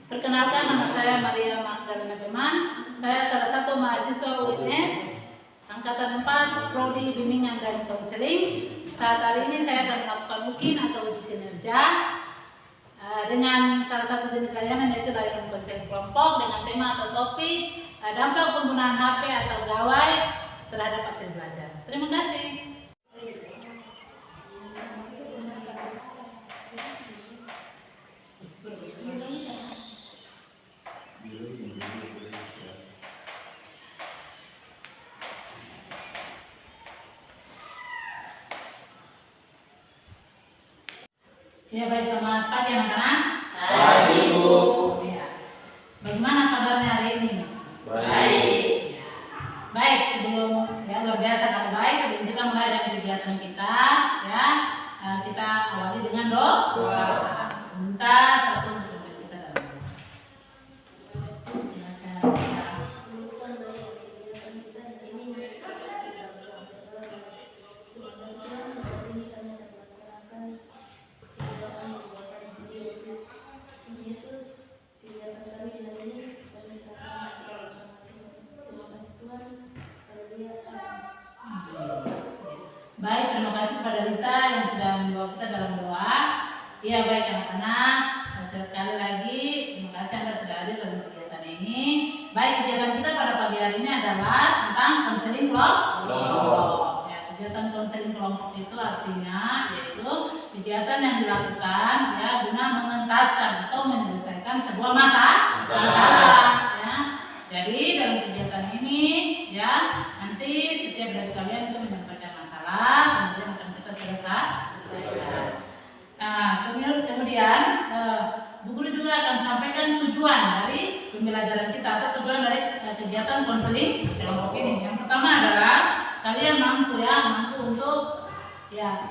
Perkenalkan, nama saya Maria Magdalena Beman. Saya salah satu mahasiswa UNS Angkatan 4 Prodi Bimbingan dan Konseling. Saat hari ini saya akan melakukan UKIN atau uji kinerja dengan salah satu jenis layanan, yaitu layanan konseling kelompok dengan tema atau topik dampak penggunaan HP atau gawai terhadap hasil belajar. Terima kasih. Ya, baik, selamat pagi anak-anak. Pagi, Bu. Ya. Bagaimana kabarnya hari ini? Baik. Ya. Baik, sebelum luar biasa kalau baik, sebelum kita mulai dengan kegiatan kita, ya kita awali dengan doa. Minta satu untuk kita dalam doa. Baik, terima kasih kepada Lisa yang sudah membawa kita dalam doa. Iya, baik anak-anak, sekali lagi terima kasih Anda sudah hadir dalam kegiatan ini. Baik, kegiatan kita pada pagi hari ini adalah tentang konseling kelompok. Ya, kegiatan konseling kelompok itu artinya yaitu kegiatan yang dilakukan ya guna mengentaskan atau menyelesaikan sebuah masalah. Ya. Jadi dalam kegiatan ini ya nanti setiap dari kalian itu menyampaikan masalah, kemudian akan kita selesaikan. Nah, kemudian Bu Guru juga akan sampaikan tujuan dari pembelajaran kita atau tujuan dari kegiatan konseling kelompok ini. Yang pertama adalah kalian mampu untuk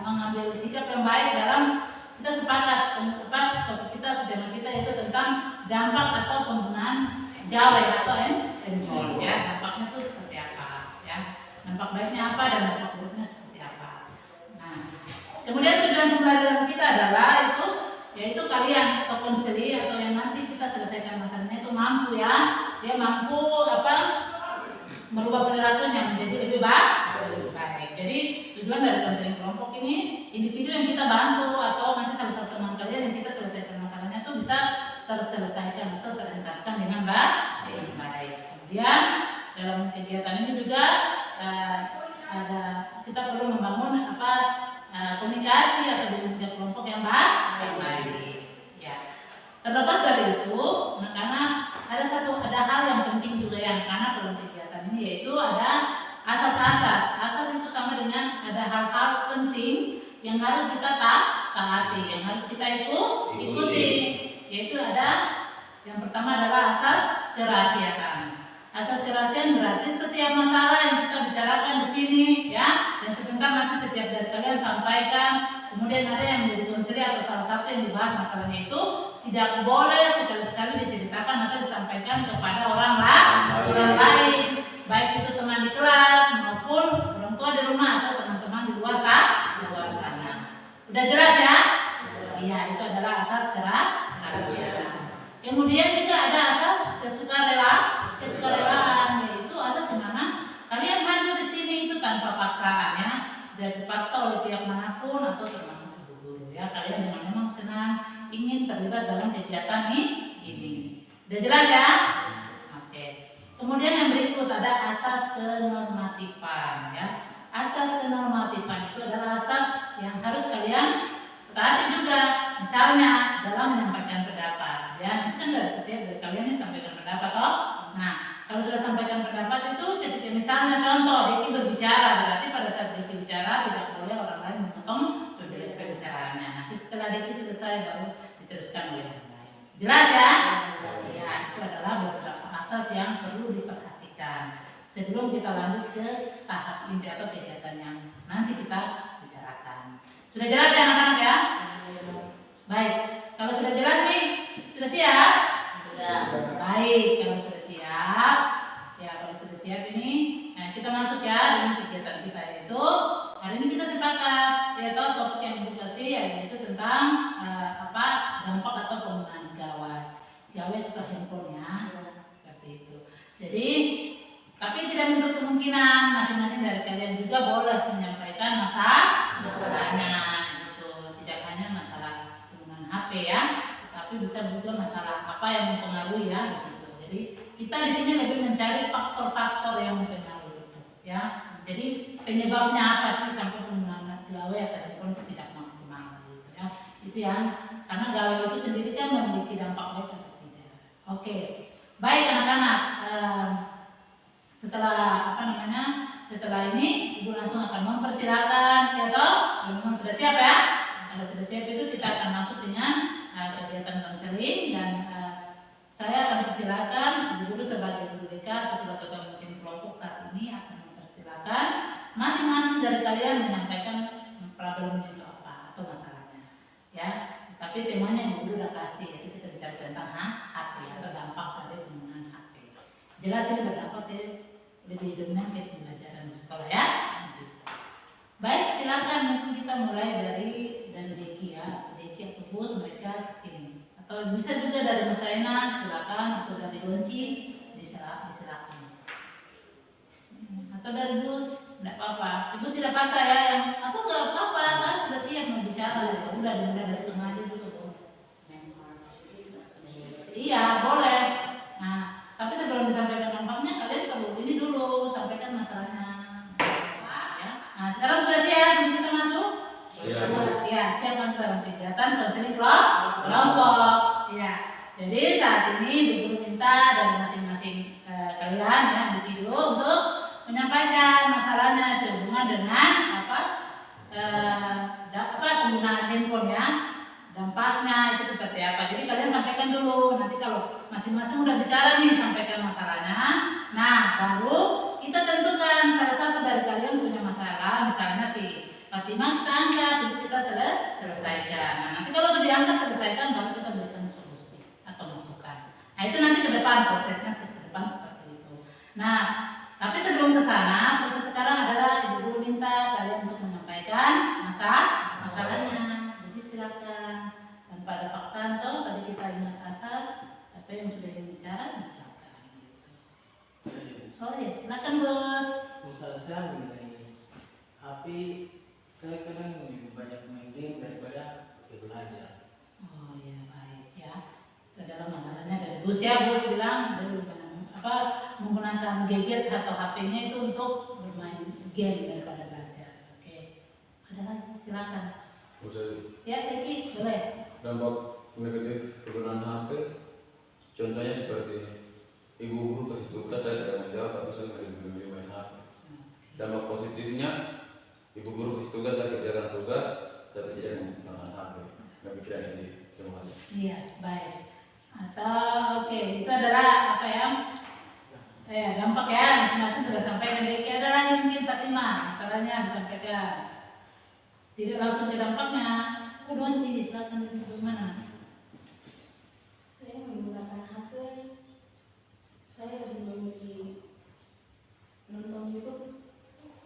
mengambil sikap yang baik dalam kita sepakat kita tema kita itu tentang dampak atau penggunaan gawai atau handphone ya. Dampaknya itu seperti apa ya? Dampak baiknya apa dan dampak buruknya seperti apa. Nah, kemudian tujuan pembelajaran kita adalah yaitu kalian atau konseli atau yang nanti kita selesaikan masalahnya itu mampu dia mampu merubah perilakunya menjadi lebih baik. Jadi tujuan dari konseling kelompok ini individu yang kita bantu atau nanti salah satu teman kalian yang kita selesaikan masalahnya itu bisa terselesaikan atau terentaskan dengan baik. Kemudian dalam kegiatan ini juga kita perlu membangun komunikasi atau dinamika kelompok yang baik. Ya. Terlepas dari itu, karena ada hal yang penting juga karena dalam kegiatan ini yaitu ada asas-asas. Asas itu sama dengan ada hal-hal penting yang harus kita taati, yang harus kita ikuti. Yaitu ada yang pertama adalah asas kerahasiaan. Asas kerahasiaan berarti setiap masalah yang kita bicarakan di sini dan sebentar nanti setiap dari kalian sampaikan, kemudian ada yang menjadi konseli atau salah satu yang dibahas masalahnya itu tidak boleh sekali-sekali diceritakan atau disampaikan kepada orang lain, baik itu teman di kelas maupun orang tua di rumah atau teman-teman di luar sana. Udah jelas ya? Iya, itu adalah asas kerahasiaan. Kemudian juga ada asas kesukarelaan, yaitu asas di mana kalian hadir di sini itu tanpa paksaan tidak dipaksa oleh pihak manapun atau termasuk ibu guru kalian dengan memang senang ingin terlibat dalam kegiatan ini. Udah jelas ya? Oke. Kemudian yang berikut ada asas kenormatifan Asas kenormatifan itu adalah asas yang harus kalian taati juga. Misalnya dalam menyampaikan pendapat itu kan dari setiap dari kalian ini sampaikan pendapat Nah, kalau sudah sampaikan pendapat itu ketika misalnya contoh Diki berbicara, berarti pada saat Diki bicara tidak boleh orang lain memotong pembicaraannya. Nanti setelah Diki selesai baru diteruskan oleh yang lain. Jelas ya? Ya, itu adalah beberapa asas yang perlu diperhatikan sebelum kita lanjut ke tahap inti atau kegiatan yang nanti kita bicarakan. Sudah jelas ya anak-anak ya? Baik, kalau sudah jelas nih, sudah siap? Sudah. Baik, kalau sudah siap ini, kita masuk dengan kegiatan kita yaitu hari ini kita sepakat topik yang edukasi yaitu tentang dampak atau penggunaan gawai. bisa juga masalah apa yang mempengaruhi ya begitu. Jadi kita di sini lebih mencari faktor-faktor yang mempengaruhi itu ya. Jadi penyebabnya apa sih sampai penggunaan gawai atau handphone itu tidak maksimal gitu ya. Itu yang karena gawai itu sendiri kan memiliki dampak baik atau tidak. Oke. Baik anak-anak, setelah ini Ibu langsung akan mempersilakan ya toh. Teman-teman sudah siap ya? Kalau sudah siap itu kita akan masuk dengan kegiatan konseling dan saya akan persilakan Ibu Guru sebagai guru BK atau sebagai ketua pemimpin kelompok saat ini akan mempersilakan masing-masing dari kalian menyampaikan problemnya itu apa atau masalahnya ya. Tapi temanya Ibu Guru udah kasih, yaitu kita bicara tentang HP atau dampak dari penggunaan HP. Jelas ini berdampak lebih dominan ke pembelajaran di sekolah ya. Baik, silakan mungkin kita mulai dari Deki ya, Deki atau Bos mereka kesini. Atau bisa juga dari Mas Aina, silakan, atau dari Donci, silakan. Atau dari Bos, tidak apa-apa. Ibu tidak paksa ya, yang atau nggak apa-apa, saya sudah siap mau bicara. Ya, udah dimulai dari tengah aja dulu. Iya, boleh. Nah, tapi sebelum disampaikan dampaknya, kalian perlu ini dulu, sampaikan masalahnya. Ya. Nah, sekarang sudah siap, kita masuk? Siap. Ya, siap masuk dalam kegiatan konseling kelompok. Ya, jadi saat ini Ibu Guru minta dari masing-masing kalian ya di video untuk menyampaikan masalahnya sehubungan dengan penggunaan handphone ya. Dampaknya itu seperti apa. Jadi kalian sampaikan dulu. Nanti kalau masing-masing udah bicara nih, sampaikan masalahnya. Nah, baru kita tentukan salah satu dari kalian punya masalah. Misalnya si Fatimah kita angkat, terus kita selesaikan. Nah, nanti kalau sudah diangkat selesaikan, baru kita berikan solusi atau masukan. Nah, itu nanti ke depan prosesnya ke depan seperti itu. Nah, tapi sebelum ke sana, proses sekarang adalah Ibu Guru minta kalian untuk menyampaikan masalahnya. Jadi silakan. Tanpa ada paksaan toh, tadi kita ingat asal, siapa yang sudah ingin bicara, silakan. Oh ya, silakan Bos. Masalah saya mengenai HP, saya kadang lebih banyak main game daripada belajar. Oh ya baik ya. Itu adalah masalahnya dari Bos ya. Bos bilang dari menggunakan gadget atau HP-nya itu untuk bermain game daripada belajar. Oke. Ada lagi? Silakan. Ya, Deki, boleh. Dampak negatif penggunaan HP, contohnya seperti ibu guru kasih tugas saya tidak menjawab atau saya nggak main HP. Dampak positifnya, ibu guru kasih tugas saya kerjakan tugas, tapi tidak menggunakan HP, nggak pikiran sendiri. Terima kasih. Iya, baik. Atau oke, itu adalah apa ya? Dampak ya, masing-masing sudah sampaikan. Deki, ada lagi mungkin Fatimah, masalahnya disampaikan. Tidak langsung ke dampaknya. Donci, silakan bagaimana? Saya menggunakan HP, saya lebih memilih nonton YouTube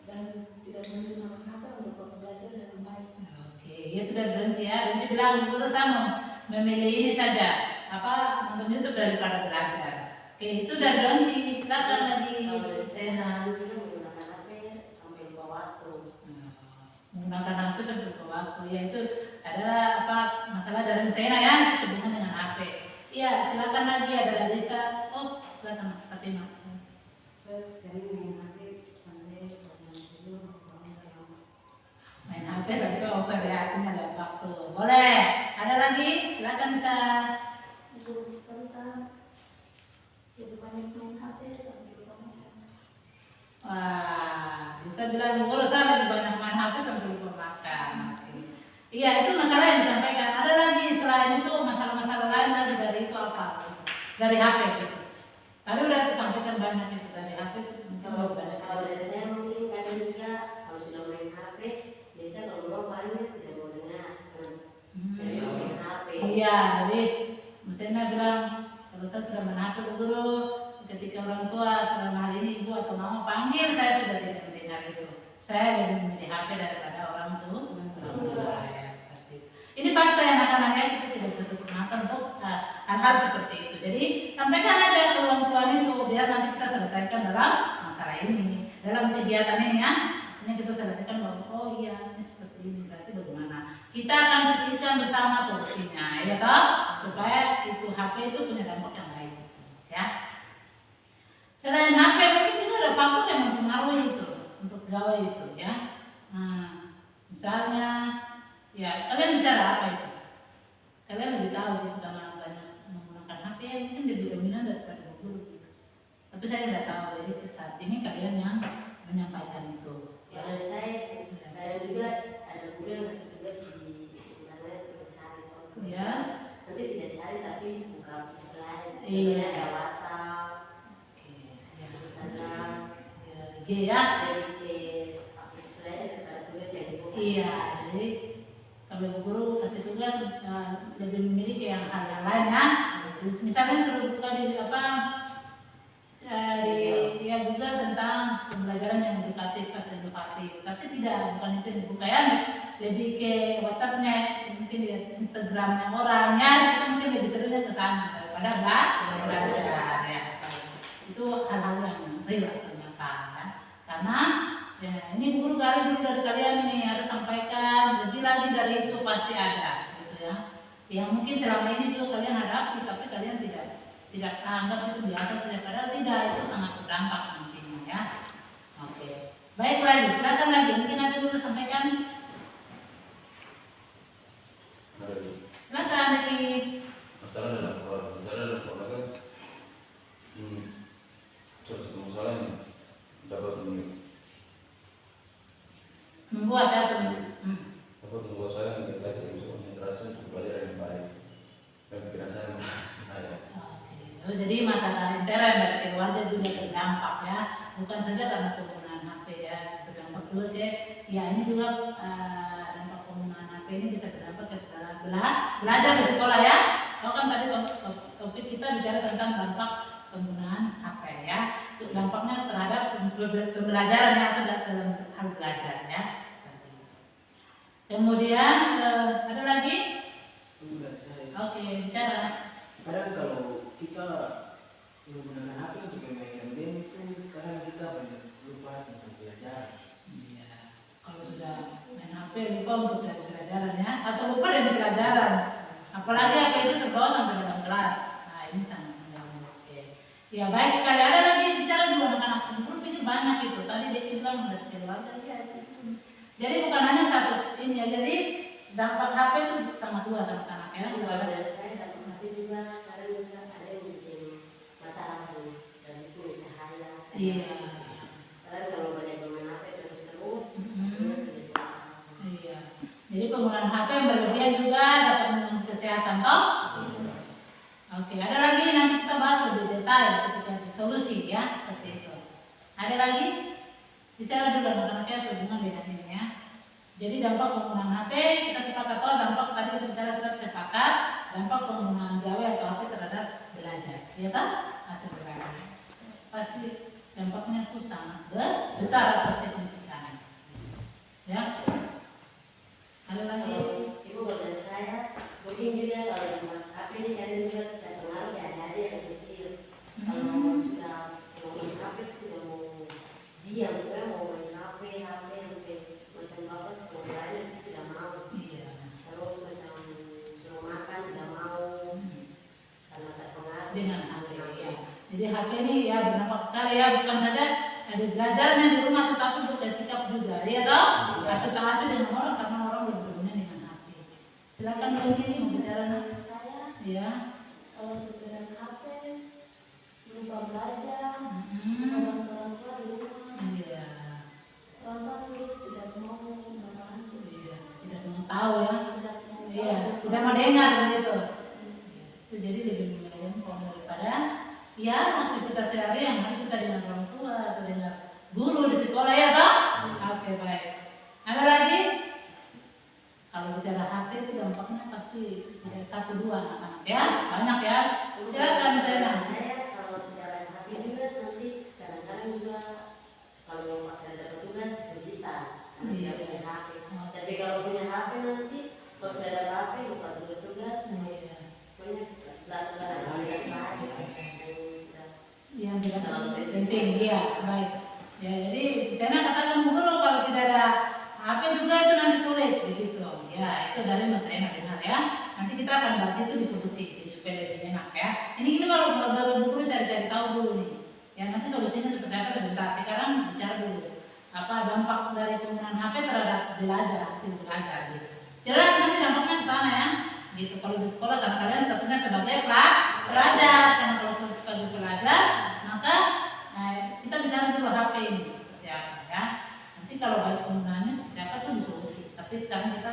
dan tidak menggunakan HP untuk belajar dengan baik. Oke, ya sudah Donci ya. Donci bilang guru sama memilih ini saja, nonton YouTube daripada belajar. Oke, itu dari Donci. Silakan lagi. Saya dulu menggunakan HP sampai lupa waktu. Menggunakan HP sampai lupa waktu, yaitu adalah masalah dari Sena ya, sehubungan dengan HP. Iya, silakan lagi ada Desa. Oh, silakan Fatimah. Saya sering main HP sampai Main HP sampai over ya, artinya ada waktu. Boleh. Ada lagi? Silakan Desa. itu terusan jadi banyak main HP sampai lupa makan. Wah, bisa bilang guru saya lebih banyak main HP sampai lupa makan. Oke. Iya, itu masalah yang disampaikan. Ada lagi selain itu masalah-masalah lain lagi dari itu apa? Dari HP gitu. Tadi udah disampaikan banyak itu dari HP. Kalau dari saya mungkin kadang juga kalau sudah main HP, biasa kalau orang paling tidak mau dengar. Saya main HP. Iya, jadi Musena bilang kalau saya sudah main HP Bu Guru, ketika orang tua dalam hal ini ibu atau mama panggil saya sudah tidak mendengar itu. Saya lebih memilih HP daripada orang tua. Ya, seperti itu. Ini fakta yang akan-akan kita tidak tutup mata untuk hal-hal seperti itu. Jadi sampaikan aja keluhan-keluhan itu biar nanti kita selesaikan dalam masalah ini, dalam kegiatan ini ya. Ini kita selesaikan bahwa oh iya ini seperti ini, berarti bagaimana? Kita akan pikirkan bersama solusinya, ya toh? supaya itu HP itu punya dampak yang lain, ya. Selain HP mungkin juga ada faktor yang mempengaruhi itu untuk pegawai itu, ya. Nah, misalnya, ya kalian bicara apa itu? Kalian lebih tahu gitu karena banyak menggunakan HP mungkin lebih dominan daripada guru. Tapi saya tidak tahu, jadi saat ini kalian yang menyampaikan itu. Kalau saya kadang juga ada guru yang masih tugas di internet sudah cari Ya. nanti tidak cari tapi buka selain Iya. ada WhatsApp, Oke, ya. Instagram, Ya, IG ya. dari selain ada tugas yang dibuka. Iya, jadi kalau guru kasih tugas lebih memiliki yang hal yang lain ya. Misalnya suruh buka di apa di ya juga tentang pembelajaran yang edukatif atau inovatif, tapi tidak bukan itu yang dibuka ya, lebih ke WhatsApp-nya, mungkin di Instagram-nya orangnya itu mungkin lebih serunya ke sana daripada belajar ya. Itu hal-hal yang real ternyata ya, karena ya, ini guru dulu dari kalian ini harus sampaikan lebih lagi dari itu pasti ada gitu ya, yang mungkin selama ini juga kalian hadapi tapi kalian tidak anggap itu biasa saja, padahal tidak, itu sangat berdampak nantinya ya. Oke, baik lagi, silakan lagi, mungkin ada dulu sampaikan. Silakan lagi. Masalah dalam keluarga salah satu masalah yang dapat Membuat atau dapat membuat saya menjadi bisa konsentrasi untuk belajar yang baik dan pikiran saya ada. Oke. Jadi masalah intern dari keluarga juga terdampak ya, bukan saja karena penggunaan HP ya, berdampak juga ke ya ini juga dampak penggunaan HP ini bisa berdampak ke belajar di sekolah ya. Kalau kan tadi topik kita bicara tentang dampak penggunaan HP ya, itu dampaknya terhadap pembelajaran yang ada dalam hal belajar ya. Kemudian ada lagi? Enggak, saya. Oke, bicara. Kadang kalau kita menggunakan HP untuk bermain game itu kadang kita banyak lupa tentang pelajaran. Iya. Kalau sudah main HP lupa untuk dari pelajaran ya, atau lupa dari pelajaran. Apalagi HP itu terbawa sampai dalam kelas. Nah ini sangat mengganggu. Oke. Ya baik sekali. Ada lagi bicara dulu anak-anak. Guru pikir banyak itu. Tadi dia bilang dari keluarga ya. Jadi bukan hanya satu ini ya. Jadi dampak HP itu sangat luas anak-anak ya. Kalau dari saya tapi juga kadang juga ada yang bikin mata lampu dan itu cahaya. Iya. Kadang kalau banyak bermain HP terus Iya. Jadi penggunaan HP yang berlebihan juga dapat mengganggu kesehatan toh. Oke, ada lagi nanti kita bahas lebih detail ketika solusi ya seperti itu. Ada lagi? Bicara dulu anak-anaknya sehubungan dengan ini ya. Jadi dampak penggunaan HP kita sepakat toh, dampak tadi kita bicara kita sepakat dampak penggunaan gawai atau HP terhadap belajar. Ya toh? Hasil belajar. Pasti dampaknya itu sangat besar atau signifikan. Ya. Ada lagi? Ibu kalau saya mungkin juga kalau HP ini kadang juga terpengaruh ya ada yang kecil. Kalau sudah mau main HP tidak mau diam, mau main HP macam bapak semuanya tidak mau. Iya. Terus macam suruh makan tidak mau karena terpengaruh Dengan HP ya. Jadi HP ini ya berdampak sekali ya, bukan saja ada belajarnya di rumah tetapi bersikap juga, ya toh? Atau taat dengan orang karena orang berhubungan dengan HP. Silakan lagi mau bicara. saya Ya. kalau sekedar HP lupa belajar, Hmm. orang tua di rumah, Iya. orang tua sih tidak mau membantu, Iya. Tidak mau tahu ya. tidak mau. Iya. Tidak mau dengar begitu. Itu jadi lebih menyenangkan daripada ya aktivitas sehari yang harus kita dengan orang tua atau dengan guru di sekolah ya toh? Oke baik. Ada lagi? Kalau bicara HP itu dampaknya pasti tidak satu dua anak-anak ya, banyak ya. Silakan saya. Saya kalau bicara HP juga nanti kadang-kadang juga kalau pas saya dapat tugas kesulitan karena tidak punya HP. Tapi kalau punya HP nanti kalau saya dapat HP buka tugas-tugas Iya. banyak pelajaran yang lain. Yang tidak penting dia baik. Ya jadi saya katakan guru kalau tidak ada HP juga itu nanti sulit begitu. Ya itu dari Mas Ena benar ya. Nanti kita akan bahas itu di solusi supaya lebih enak ya. Ini baru dulu cari tahu dulu nih. Ya nanti solusinya seperti apa sebentar. Sekarang bicara dulu apa dampak dari penggunaan HP terhadap hasil belajar gitu. Jelas nanti dampaknya ke sana ya. Gitu kalau di sekolah kan kalian satunya sebagai pelajar, karena kalau sebagai pelajar maka kita bicara dulu HP ini seperti apa ya. Nanti kalau baik penggunaannya seperti apa tuh disolusi. Tapi sekarang kita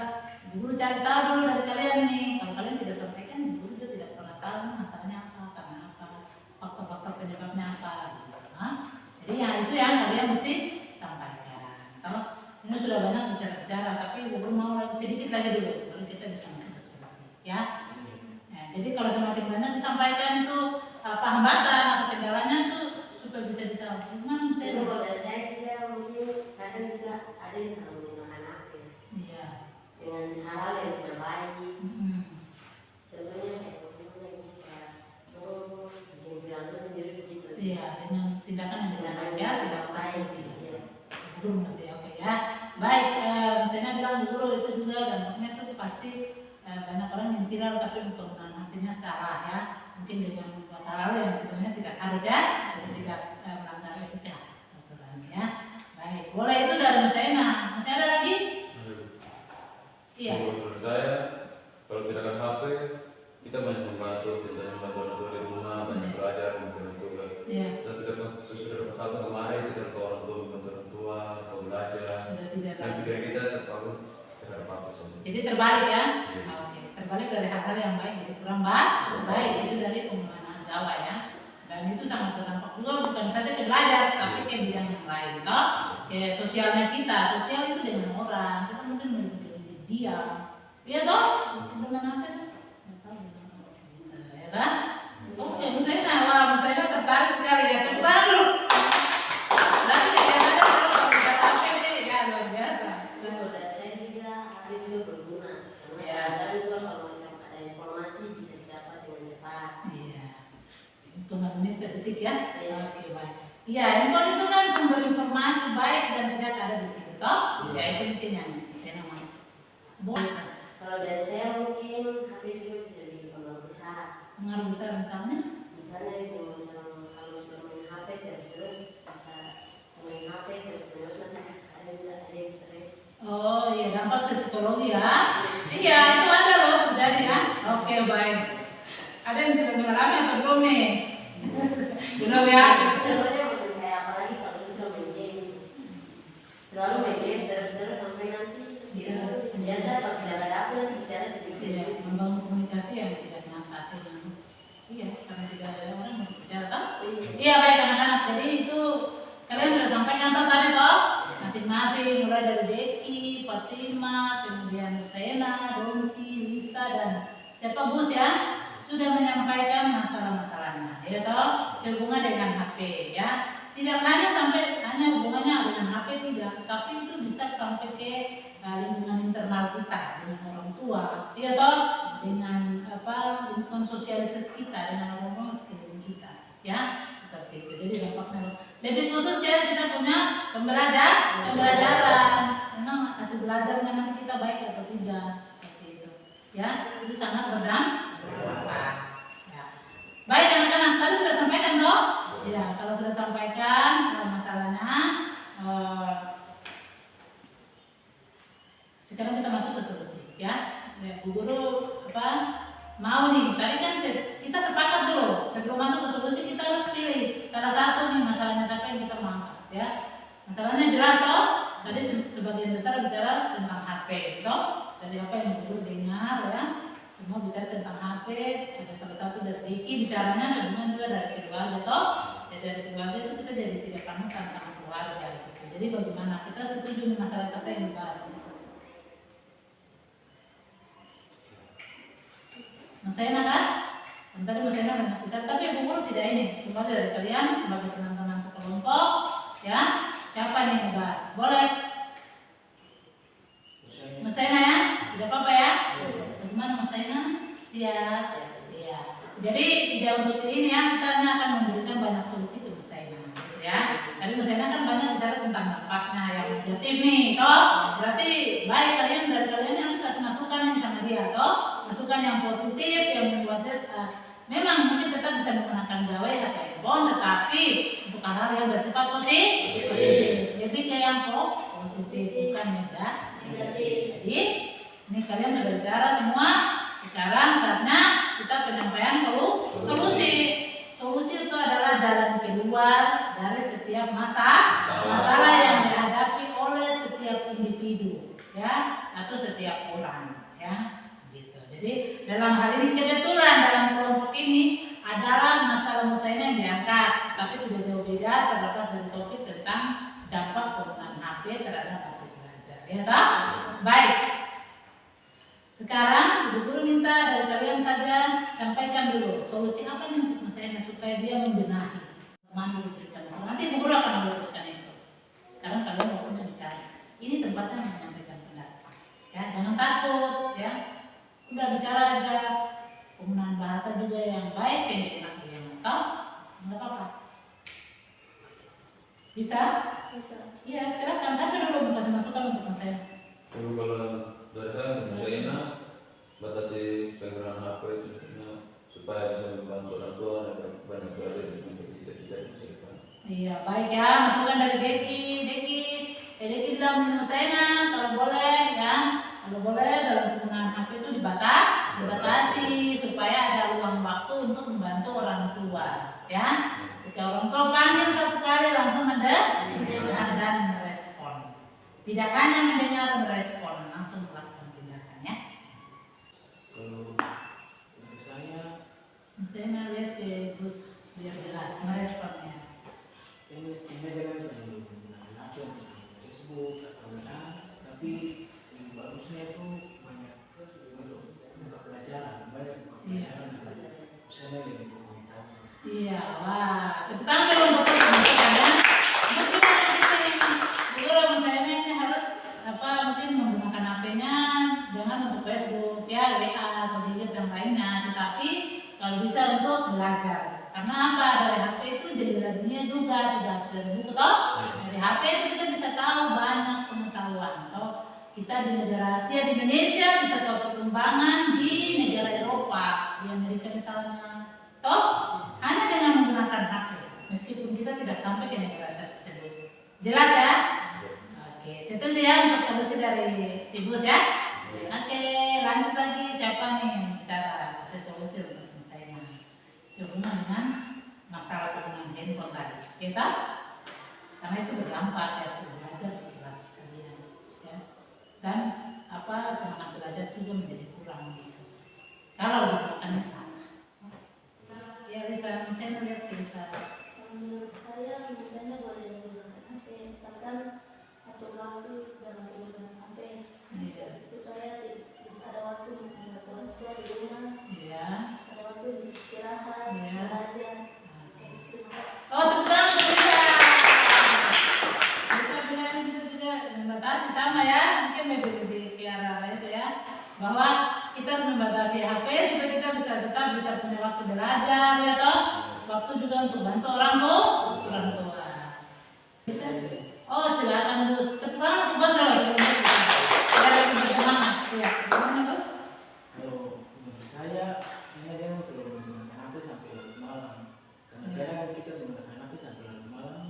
guru cari tahu dulu dari kalian nih. Kalau kalian tidak sampaikan, guru juga tidak pernah tahu masalahnya apa, karena apa, faktor-faktor penyebabnya apa. Gitu. Nah, jadi ya itu yang kalian mesti sampaikan. Kalau ini sudah banyak bicara-bicara, tapi guru mau lagi sedikit lagi dulu, baru kita bisa masuk ke solusi. Ya. Nah, jadi kalau semakin banyak disampaikan itu apa hambatan atau kendalanya itu supaya bisa ditahu. Gimana saya Jadi kalau dari saya juga mungkin kadang juga ada yang salah menggunakan HP Iya. dengan hal-hal yang tidak baik. Mm-mm. Contohnya kayak bagaimana kita bikin viral sendiri begitu. Iya, dengan tindakan yang tidak baik ya, tidak baik. Iya. Guru ngerti, oke ya. Baik, misalnya bilang guru itu juga dampaknya itu pasti banyak orang yang viral tapi penggunaan HP-nya salah ya. Mungkin dengan buat hal yang sebenarnya tidak harus ya, jadi tidak melanggar etika aturan ya. Baik, boleh itu dari Mas Ena. Masih ada lagi? Iya. Menurut saya kalau tidak ada HP kita banyak membantu, kita membantu di rumah, banyak belajar, membantu tugas. Iya. Kita tidak sesudah berkata kemarin kita ke orang tua, membantu orang tua, atau belajar. Sudah tidak Dan lagi. pikiran kita terpaku terhadap apa saja. Jadi terbalik ya. Iya. Oke, terbalik dari hal-hal yang baik jadi kurang baik itu dari penggunaan gawai ya. Dan itu sangat berdampak juga bukan saja ke belajar tapi ke bidang yang lain toh. Kayak sosialnya kita, sosial itu dengan orang, kita mungkin menjadi diam. Iya toh? Dengan apa tuh? Ya kan? Oke, Bu Saina, wah Bu Saina tertarik sekali ya. Tepuk tangan dulu. Berarti kayaknya kalau bisa sampai deh ya luar biasa. Kalau dari saya juga HP juga berguna. Karena Ya. kadang juga kalau macam ada informasi bisa didapat dengan cepat. Iya. Hitungan menit per detik ya. Iya. Oke, baik. Iya, handphone itu kan sumber informasi baik dan tidak ada di situ toh. Ya itu intinya. Saya namanya. Boleh. Kalau dari saya mungkin HP juga bisa dipengaruh besar. Pengaruh besar misalnya. Misalnya itu kalau sudah main HP terus bisa main HP terus nanti ada juga ada yang stres. Oh iya, dampak ke psikologi ya. Iya, itu ada loh terjadi ya. Oke, baik. Ada yang sudah mengalami atau belum nih? Belum ya? Contohnya macam kayak apalagi kalau sudah main game, selalu main game terus sampai nanti biasa kalau tidak ada apa nanti bicara Iya, sedikit. membangun komunikasi yang tidak nyata dengan iya, karena tidak ada orang yang berbicara toh. Iya. Iya baik anak-anak, jadi itu kalian sudah sampaikan toh tadi toh masing-masing mulai dari Deki, Fatima, kemudian Sena, Donci, Lisa dan siapa Bus ya sudah menyampaikan masalah-masalahnya, ya toh sehubungan dengan HP ya. Tidak hanya hubungannya dengan HP tidak, tapi itu bisa sampai ke lingkungan internal kita dengan orang tua, ya toh dengan lingkungan sosialisasi kita dengan orang-orang sekeliling kita, ya seperti itu. Jadi dampaknya lebih khusus ya kita punya pembelajaran, memang hasil belajarnya nanti kita baik atau tidak, seperti itu, ya itu sangat berdampak. Ya. Baik anak-anak, tadi sudah sampaikan toh? Ya, kalau sudah sampaikan masalahnya. Sekarang kita masuk ke solusi ya. Bu Guru mau nih, tadi kan kita sepakat dulu sebelum masuk ke solusi kita harus pilih salah satu nih masalahnya apa yang kita mau angkat ya. Masalahnya jelas toh, tadi sebagian besar bicara tentang HP toh. Dari apa yang Bu Guru dengar ya, semua bicara tentang HP. Ada salah satu dari Diki bicaranya, semua juga dari keluarga toh. Ya, dari keluarga itu kita jadi tidak panutan sama keluarga gitu. Jadi bagaimana kita setuju nih masalah apa yang dibahas? Mas Sena kan? Tadi Mas Sena banyak bicara, tapi Bu Guru tidak ini. Kembali dari kalian sebagai teman-teman sekelompok, ya. Siapa nih yang bahas? Boleh? Mas Sena ya? Tidak apa-apa ya? Bagaimana Mas Sena? Siap. Iya. Jadi tidak untuk ini ya, kita hanya akan memberikan banyak solusi ke Mas Sena, gitu ya. Tadi Mas Sena kan banyak bicara tentang dampaknya yang negatif nih, toh. Berarti baik dari kalian harus kasih masukan nih sama dia, toh. Masukan yang positif yang membuat akan gawe HP handphone, tetapi untuk hal-hal yang bersifat positif, lebih ke yang positif bukan negatif. Jadi ini kalian sudah bicara semua. Sekarang saatnya kita penyampaian solusi. Solusi itu adalah jalan keluar dari setiap masalah yang dihadapi oleh setiap individu, ya, atau setiap orang, ya, gitu. Jadi dalam hal ini kebetulan dalam kelompok ini adalah masalah Musaina yang diangkat, tapi tidak jauh beda terdapat dari topik tentang dampak penggunaan HP terhadap hasil belajar, ya toh? Baik. Sekarang Ibu Guru minta dari kalian saja sampaikan dulu solusi apa nih untuk Musaina supaya dia membenahi mana diberikan. Nanti Ibu Guru akan meluruskan itu. Sekarang kalian waktunya bicara. Ini tempatnya menyampaikan pendapat. Ya, jangan takut, ya. Udah bicara aja. Penggunaan bahasa juga yang baik, yang enak yang tahu, nggak apa-apa. Bisa? Bisa. Iya, silakan. Saya dulu mau kasih masukan untuk Musaina. Ibu kalau dari saya untuk Musaina batasi penggunaan HP itu supaya bisa membantu orang tua dan banyak belajar dengan cita-cita di masa depan. Iya, baik ya. Masukan dari Deki bilang Musaina kalau boleh, ya, kalau boleh dalam penggunaan HP itu dibatasi supaya ada ruang waktu untuk membantu orang tua, ya. Jika orang tua panggil satu kali langsung mendengar dan merespon. Tidak hanya mendengar dan merespon, langsung melakukan tindakannya. Kalau menurut saya Musaina lihat ke Gus biar jelas meresponnya. ini jangan terlalu menggunakan HP untuk Facebook atau WA, tapi yang bagusnya itu banyak untuk buka pelajaran, banyak buka pelajaran misalnya lebih berkomentar. Iya, wah, tentang dulu untuk pemasukan ya. Guru Musaina ini harus mungkin menggunakan HP-nya jangan untuk Facebook, ya, WA atau gadget yang lainnya, tetapi kalau bisa untuk belajar. Karena apa? Dari HP itu jendela dunia juga, tidak harus dari buku toh. Dari HP itu kita bisa tahu banyak pengetahuan. Toh kita di negara Asia, di Indonesia bisa tahu perkembangan di negara Eropa, di Amerika misalnya. Toh hanya dengan menggunakan HP, meskipun kita tidak sampai ke negara tersebut. Jelas ya? Oke, setuju ya untuk solusi dari si Gus ya? Oke, lanjut lagi siapa nih yang bicara solusi untuk Musaina sehubungan dengan masalah penggunaan handphone tadi, kita karena itu berdampak ya sudah belajar di kelas kalian, ya, dan semangat belajar juga menjadi kurang gitu. Kalau digunakannya salah. Ya Lisa, Musaina lihat Lisa. Menurut saya misalnya boleh menggunakan HP, misalkan atur waktu dalam penggunaan HP Iya. supaya bisa ada waktu membantu orang tua di rumah, Iya. ada waktu istirahat, Iya. belajar. Terima kasih. Oh, tepuk tangan untuk Lisa. Lisa bilang itu juga membatasi sama ya, mungkin lebih ke arah itu ya, bahwa kita harus membatasi HP supaya kita tetap bisa punya waktu belajar, ya toh, waktu juga untuk bantu orang tua. Oh, silakan Gus. Tepuk tangan untuk Gus kalau biar lebih bersemangat. Ya, gimana Gus? Kalau menurut saya ini jangan terlalu menggunakan HP sampai larut malam, karena kadang kita menggunakan HP sampai larut malam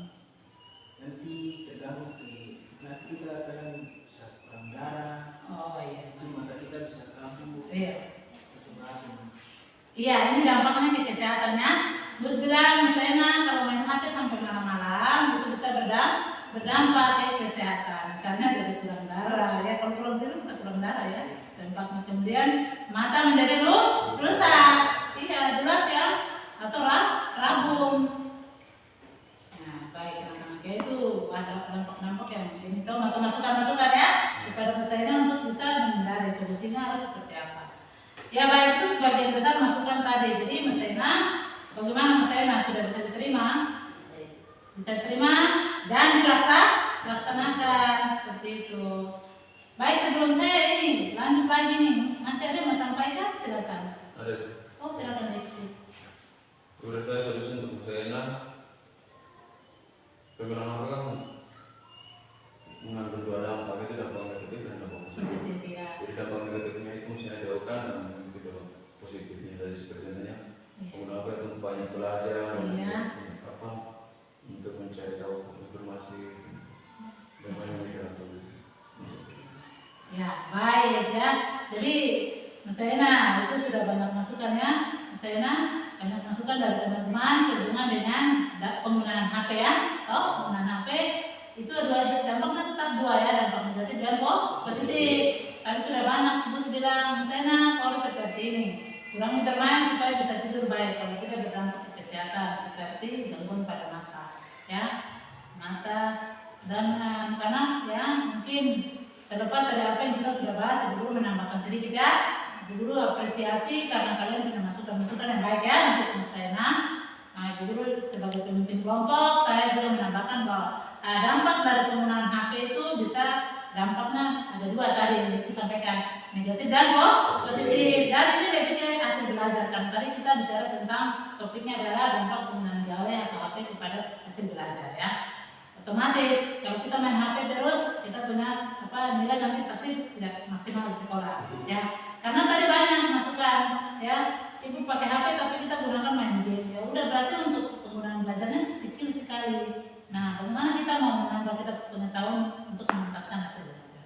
nanti terganggu nanti kita kadang bisa kurang darah, Oh iya. nanti mata kita bisa kambuh Iya. atau beracun. Iya, ini dampaknya ke kesehatannya. Gus bilang misalnya kalau main HP sampai malam-malam itu bisa berdampak ke kesehatan. Misalnya dari kurang darah, ya kalau kurang tidur bisa kurang darah ya. Dampaknya kemudian mata menjadi rusak. Iya, jelas ya. Atau rabun. Nah, baik anak-anak itu ada dampak-dampak yang ini tahu atau masukan-masukan ya kepada Musaina untuk bisa menghindari. Solusinya harus seperti apa? Ya baik, itu sebagian besar masukan tadi. Jadi Musaina, bagaimana Musaina sudah bisa diterima? Bisa diterima dan dilaksanakan seperti itu. Baik, sebelum saya ini lanjut lagi nih, masih ada yang mau sampaikan? Silakan. Ada. Oh, silakan Deki. Menurut saya solusi untuk Musaina penggunaan HP kan mengandung dua dampak, itu dampak negatif dan dampak positif. Positif ya. Jadi dampak negatifnya itu mesti jauhkan dan itu dampak positifnya dari seperti contohnya penggunaan HP untuk banyak belajar, masukan dari teman-teman sehubungan dengan penggunaan HP ya. Penggunaan HP itu dua dampaknya tetap dua ya, dampak negatif dan positif. Tadi sudah banyak Ibu bilang, misalnya kalau seperti ini, kurangi bermain supaya bisa tidur baik. Kalau kita berdampak ke kesehatan seperti gangguan pada mata, ya, mata dan karena ya mungkin terlepas dari apa yang kita sudah bahas, Ibu Guru menambahkan sedikit ya. Ibu Guru apresiasi karena kalian punya masukan-masukan yang baik ya untuk Musena. Nah, Ibu Guru sebagai pemimpin kelompok, saya juga menambahkan bahwa dampak dari penggunaan HP itu bisa dampaknya ada dua tadi yang disampaikan, negatif dan positif. Dan ini lebih ke hasil belajar. Kan tadi kita bicara tentang topiknya adalah dampak penggunaan gawai atau HP kepada hasil belajar ya. Otomatis kalau kita main HP terus, kita punya nilai nanti pasti tidak maksimal di sekolah ya. Karena tadi banyak masukan ya, Ibu pakai HP tapi kita gunakan main game, ya udah berarti untuk penggunaan belajarnya kecil sekali. Nah, bagaimana kita mau menambah kita pengetahuan untuk meningkatkan hasil belajar?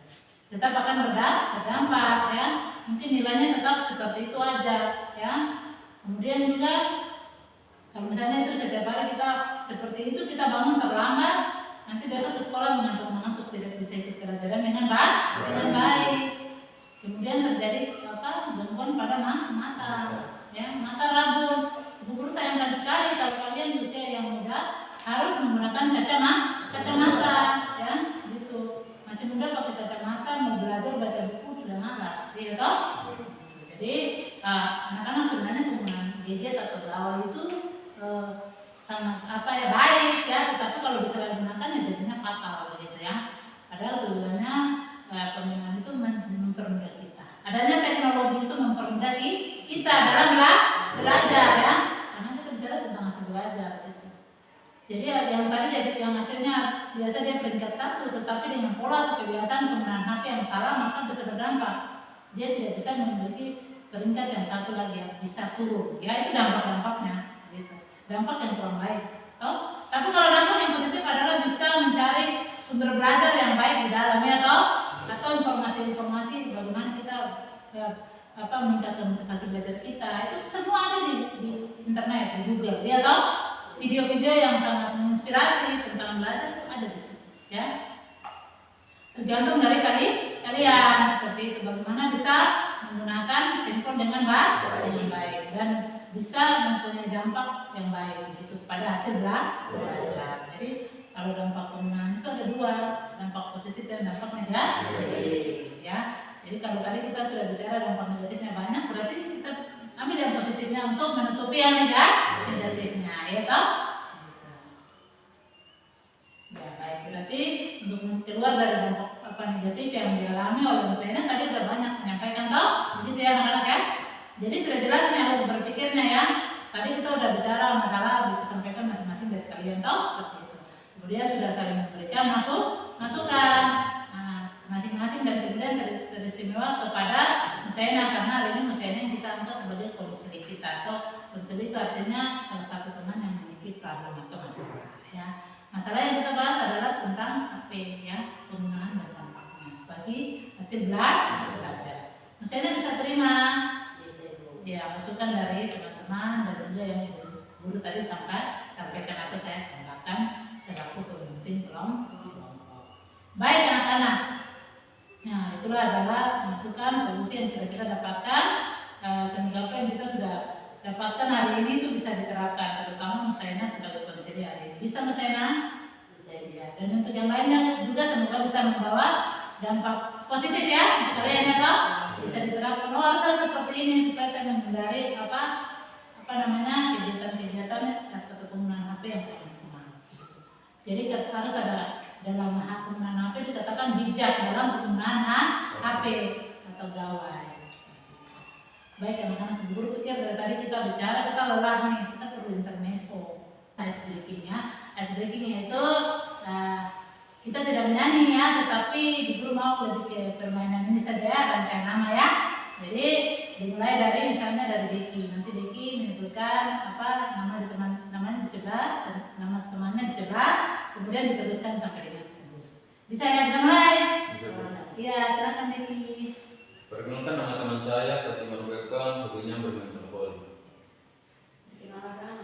Tetap akan berdampak ya. Mungkin nilainya tetap seperti itu aja ya. Kemudian juga kalau misalnya itu setiap hari kita seperti itu, kita bangun terlambat, nanti besok ke sekolah mengantuk-mengantuk, tidak bisa ikut pelajaran dengan baik. Kemudian terjadi gangguan pada mata ya, mata rabun. Ibu Guru sayangkan sekali kalau kalian di usia yang muda harus menggunakan kacamata ya, gitu. Masih muda pakai kacamata, mau belajar baca buku sudah malas, ya toh. Jadi anak-anak sebenarnya penggunaan gadget atau gawai itu sangat baik ya, tetapi kalau disalahgunakan ya jadinya fatal begitu ya. Padahal tujuannya penggunaan itu mempermudah kita. Adanya teknologi itu mempermudah kita dalam belajar ya. Karena kita bicara tentang hasil belajar gitu. Jadi yang tadi yang hasilnya biasa dia peringkat 1, tetapi dengan pola atau kebiasaan penggunaan HP yang salah maka bisa berdampak. Dia tidak bisa memiliki peringkat yang 1 lagi, yang bisa turun. Ya itu dampak-dampaknya gitu. Dampak yang kurang baik. Tapi kalau dampak yang positif adalah bisa mencari sumber belajar yang baik di dalamnya atau informasi-informasi bagaimana kita meningkatkan motivasi belajar kita. Itu semua ada di internet, di Google, ya toh. Video-video yang sangat menginspirasi tentang belajar itu ada di situ, ya. Tergantung dari kalian seperti itu, bagaimana bisa menggunakan handphone dengan baik dan bisa mempunyai dampak yang baik gitu pada hasil belajar. Jadi kalau dampak penggunaan itu ada dua, dampak positif dan dampak negatif, ya. Jadi kalau tadi kita sudah bicara dampak negatifnya banyak, berarti kita ambil yang positifnya untuk menutupi yang negatifnya, ya toh? Ya baik, berarti untuk keluar dari dampak negatif yang dialami oleh Musena tadi sudah banyak menyampaikan toh, begitu ya anak-anak ya. Jadi sudah jelas nih alur berpikirnya ya. Tadi kita sudah bicara masalah disampaikan masing-masing dari kalian toh, seperti itu. Kemudian sudah saling memberikan masukan masing-masing dan kemudian teristimewa kepada Musena karena hari ini Musena yang kita angkat sebagai konselor kita atau konselor itu artinya salah satu teman yang memiliki problem atau masalah ya. Masalah yang kita bahas adalah tentang HP ya, penggunaan dan dampaknya bagi hasil belajar. Musena bisa terima ya masukan dari teman-teman dan juga yang Guru tadi sampaikan atau saya tambahkan selaku pemimpin kelompok. Baik anak-anak. Nah, itulah adalah masukan solusi yang sudah kita dapatkan. Semoga apa yang kita sudah dapatkan hari ini itu bisa diterapkan, terutama Musena sebagai konselor hari ini. Bisa Musena? Bisa ya. Dan untuk yang lainnya juga semoga bisa membawa dampak positif ya untuk kalian ya toh. Bisa diterapkan. Harusnya seperti ini supaya saya menghindari kegiatan-kegiatan atau penggunaan HP yang tidak maksimal. Jadi harus ada dalam penggunaan HP dikatakan bijak dalam penggunaan HP atau gawai. Baik anak-anak, Guru pikir dari tadi kita bicara kita lelah nih, kita perlu intermezzo, ice breakingnya. Ice breakingnya itu kita tidak menyanyi ya, tetapi Guru mau lebih ke permainan ini saja ya, rangkaian nama ya. Jadi dimulai dari misalnya dari Deki, nanti Deki menyebutkan nama namanya di sebelah, nama temannya di sebelah, kemudian diteruskan sampai dengan terus. Bisa ya, bisa mulai? Iya, silakan Deki. Perkenalkan nama teman saya, Fatimah Rubekan, hobinya bermain bola voli. Nama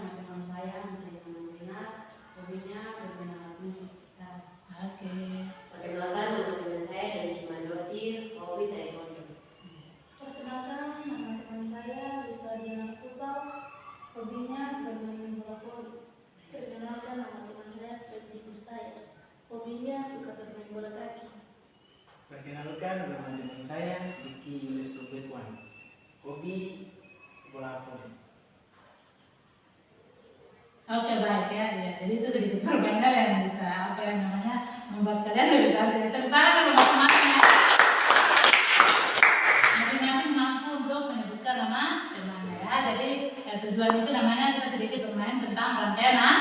Oke baik ya, ya. Jadi itu sedikit permainan yang bisa apa yang namanya membuat kalian lebih cantik. Tepuk tangan dulu masing-masing ya. Masing-masing mampu untuk menyebutkan nama temannya ya. Jadi tujuan itu namanya kita sedikit bermain tentang rangkaian nama.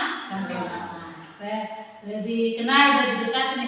Supaya lebih kenal, lebih dekat ini